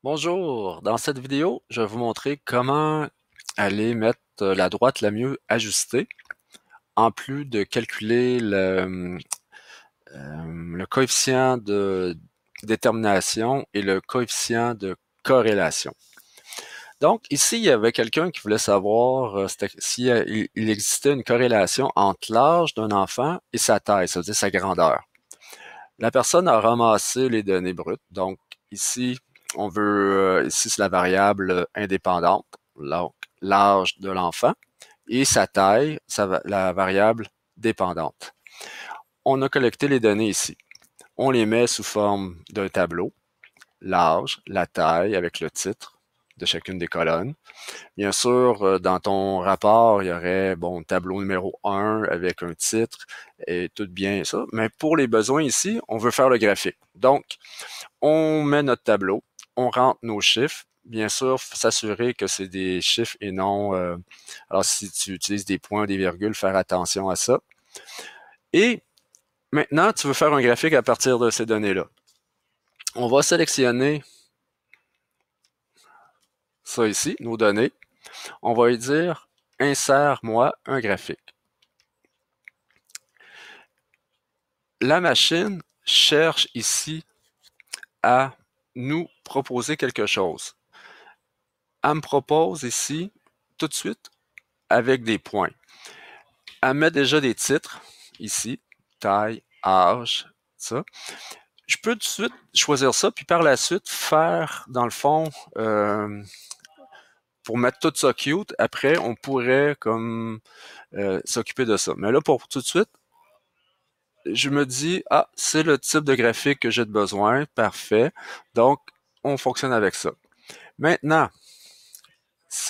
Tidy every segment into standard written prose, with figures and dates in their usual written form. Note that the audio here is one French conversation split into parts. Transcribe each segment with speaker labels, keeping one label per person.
Speaker 1: Bonjour, dans cette vidéo, je vais vous montrer comment aller mettre la droite la mieux ajustée, en plus de calculer le coefficient de détermination et le coefficient de corrélation. Donc ici, il y avait quelqu'un qui voulait savoir s'il il existait une corrélation entre l'âge d'un enfant et sa taille, c'est-à-dire sa grandeur. La personne a ramassé les données brutes. Donc, ici, ici, c'est la variable indépendante, donc l'âge de l'enfant, et sa taille, la variable dépendante. On a collecté les données ici. On les met sous forme d'un tableau, l'âge, la taille avec le titre de chacune des colonnes. Bien sûr, dans ton rapport, il y aurait, bon, tableau numéro 1 avec un titre et tout bien ça. Mais pour les besoins ici, on veut faire le graphique. Donc, on met notre tableau, on rentre nos chiffres. Bien sûr, s'assurer que c'est des chiffres et non... alors, si tu utilises des points, des virgules, faire attention à ça. Et maintenant, tu veux faire un graphique à partir de ces données-là. On va sélectionner ça ici, nos données. On va lui dire « Insère-moi un graphique ». La machine cherche ici à nous proposer quelque chose. Elle me propose ici, tout de suite, avec des points. Elle met déjà des titres, ici, taille, âge, ça. Je peux tout de suite choisir ça, puis par la suite faire, dans le fond, pour mettre tout ça cute, après, on pourrait comme s'occuper de ça. Mais là, pour tout de suite, je me dis, ah, c'est le type de graphique que j'ai besoin, parfait. Donc, on fonctionne avec ça. Maintenant,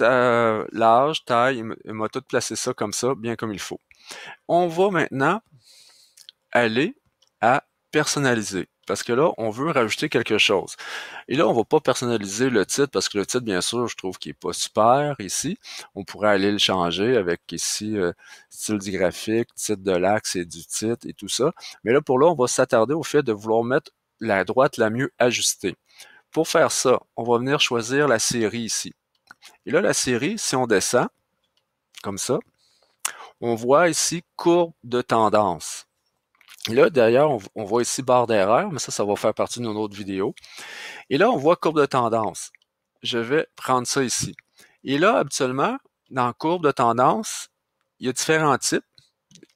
Speaker 1: l'âge, taille, il m'a tout placé ça comme ça, bien comme il faut. On va maintenant aller à personnaliser. Parce que là, on veut rajouter quelque chose. Et là, on va pas personnaliser le titre parce que le titre, bien sûr, je trouve qu'il est pas super ici. On pourrait aller le changer avec ici style du graphique, titre de l'axe et du titre et tout ça. Mais là, pour là, on va s'attarder au fait de vouloir mettre la droite la mieux ajustée. Pour faire ça, on va venir choisir la série ici. Et là, la série, si on descend, comme ça, on voit ici courbe de tendance. Et là, d'ailleurs, on voit ici barre d'erreur, mais ça va faire partie d'une autre vidéo. Et là, on voit courbe de tendance. Je vais prendre ça ici. Et là, habituellement, dans courbe de tendance, il y a différents types.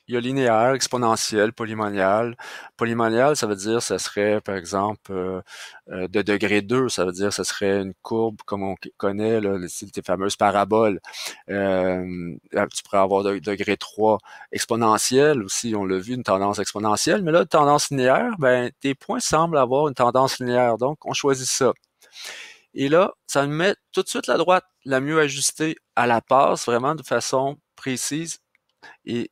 Speaker 1: Il y a linéaire, exponentiel, polynomial. Polynomial, ça veut dire, ça serait, par exemple, de degré 2, ça veut dire, ça serait une courbe comme on connaît, là, les fameuses paraboles. Tu pourrais avoir de degré 3. Exponentiel aussi, on l'a vu, une tendance exponentielle. Mais là, tendance linéaire, ben, tes points semblent avoir une tendance linéaire. Donc, on choisit ça. Et là, ça me met tout de suite la droite la mieux ajustée à la passe, vraiment de façon précise et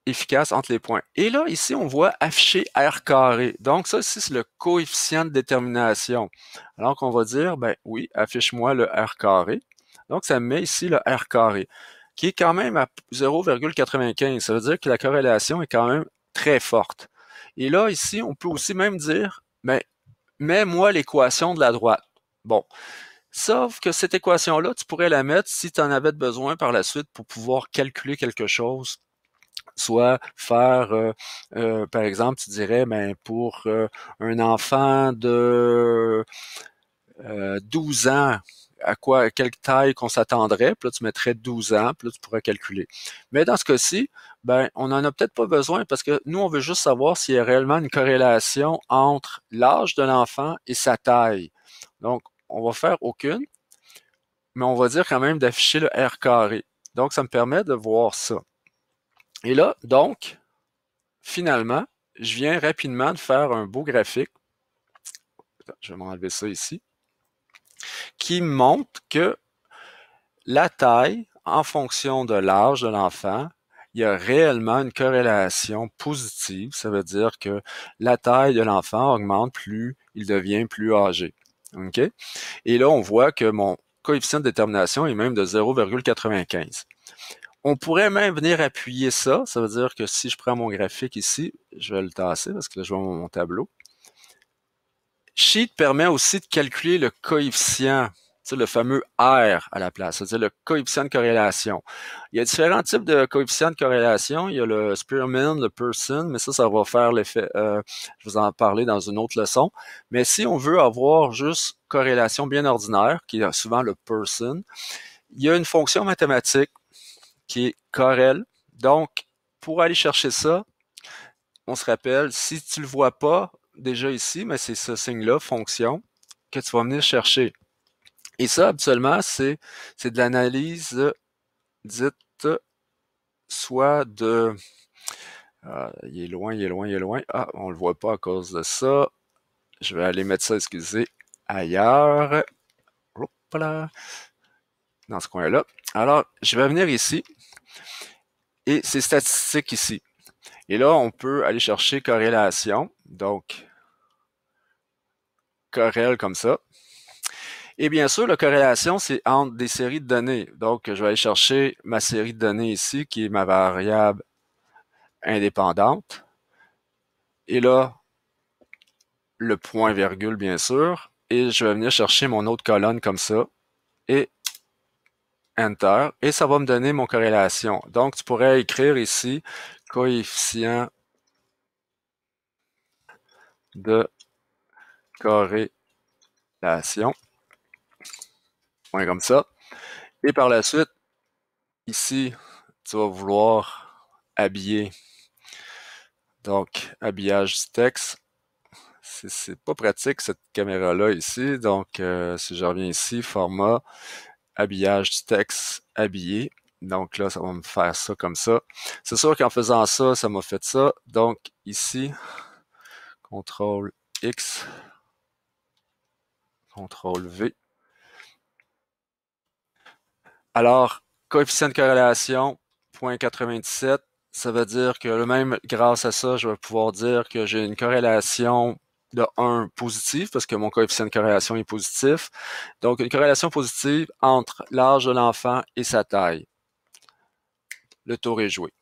Speaker 1: efficace entre les points. Et là, ici, on voit afficher R carré. Donc, ça ici, c'est le coefficient de détermination. Alors qu'on va dire, ben oui, affiche-moi le R carré. Donc, ça me met ici le R carré, qui est quand même à 0,95. Ça veut dire que la corrélation est quand même très forte. Et là, ici, on peut aussi même dire, ben, mets-moi l'équation de la droite. Bon, sauf que cette équation-là, tu pourrais la mettre si tu en avais besoin par la suite pour pouvoir calculer quelque chose, soit faire, par exemple, tu dirais, ben, pour un enfant de 12 ans, à quelle taille qu'on s'attendrait, puis là, tu mettrais 12 ans, puis là, tu pourrais calculer. Mais dans ce cas-ci, ben, on n'en a peut-être pas besoin parce que nous, on veut juste savoir s'il y a réellement une corrélation entre l'âge de l'enfant et sa taille. Donc, on va faire aucune, mais on va dire quand même d'afficher le R carré. Donc, ça me permet de voir ça. Et là, donc, finalement, je viens rapidement de faire un beau graphique. Je vais m'enlever ça ici, qui montre que la taille, en fonction de l'âge de l'enfant, il y a réellement une corrélation positive. Ça veut dire que la taille de l'enfant augmente plus il devient plus âgé. OK? Et là, on voit que mon coefficient de détermination est même de 0,95. On pourrait même venir appuyer ça. Ça veut dire que si je prends mon graphique ici, je vais le tasser parce que là, je vois mon tableau. Sheet permet aussi de calculer le coefficient, le fameux R à la place, c'est-à-dire le coefficient de corrélation. Il y a différents types de coefficients de corrélation. Il y a le Spearman, le Pearson, mais ça va faire l'effet, je vais en parler dans une autre leçon. Mais si on veut avoir juste corrélation bien ordinaire, qui est souvent le Pearson, il y a une fonction mathématique qui est correl. Donc, pour aller chercher ça, on se rappelle, si tu le vois pas déjà ici, mais c'est ce signe-là, fonction, que tu vas venir chercher. Et ça, habituellement, c'est de l'analyse dite soit de... il est loin, il est loin, il est loin. Ah, on le voit pas à cause de ça. Je vais aller mettre ça, excusez, ailleurs. Hop là. Dans ce coin-là. Alors, je vais venir ici. Et c'est statistique ici. Et là, on peut aller chercher corrélation. Donc, corrèle comme ça. Et bien sûr, la corrélation, c'est entre des séries de données. Donc, je vais aller chercher ma série de données ici, qui est ma variable indépendante. Et là, le point virgule, bien sûr. Et je vais venir chercher mon autre colonne comme ça. Et Enter. Et ça va me donner mon corrélation. Donc, tu pourrais écrire ici coefficient de corrélation. Point comme ça. Et par la suite, ici, tu vas vouloir habiller. Donc, habillage du texte. C'est pas pratique cette caméra-là ici. Donc, si je reviens ici, format, habillage du texte, habillé. Donc là, ça va me faire ça comme ça. C'est sûr qu'en faisant ça, ça m'a fait ça. Donc ici, CTRL X, CTRL V. Alors, coefficient de corrélation, 0.97, ça veut dire que même grâce à ça, je vais pouvoir dire que j'ai une corrélation de 1 positif, parce que mon coefficient de corrélation est positif. Donc, une corrélation positive entre l'âge de l'enfant et sa taille. Le tour est joué.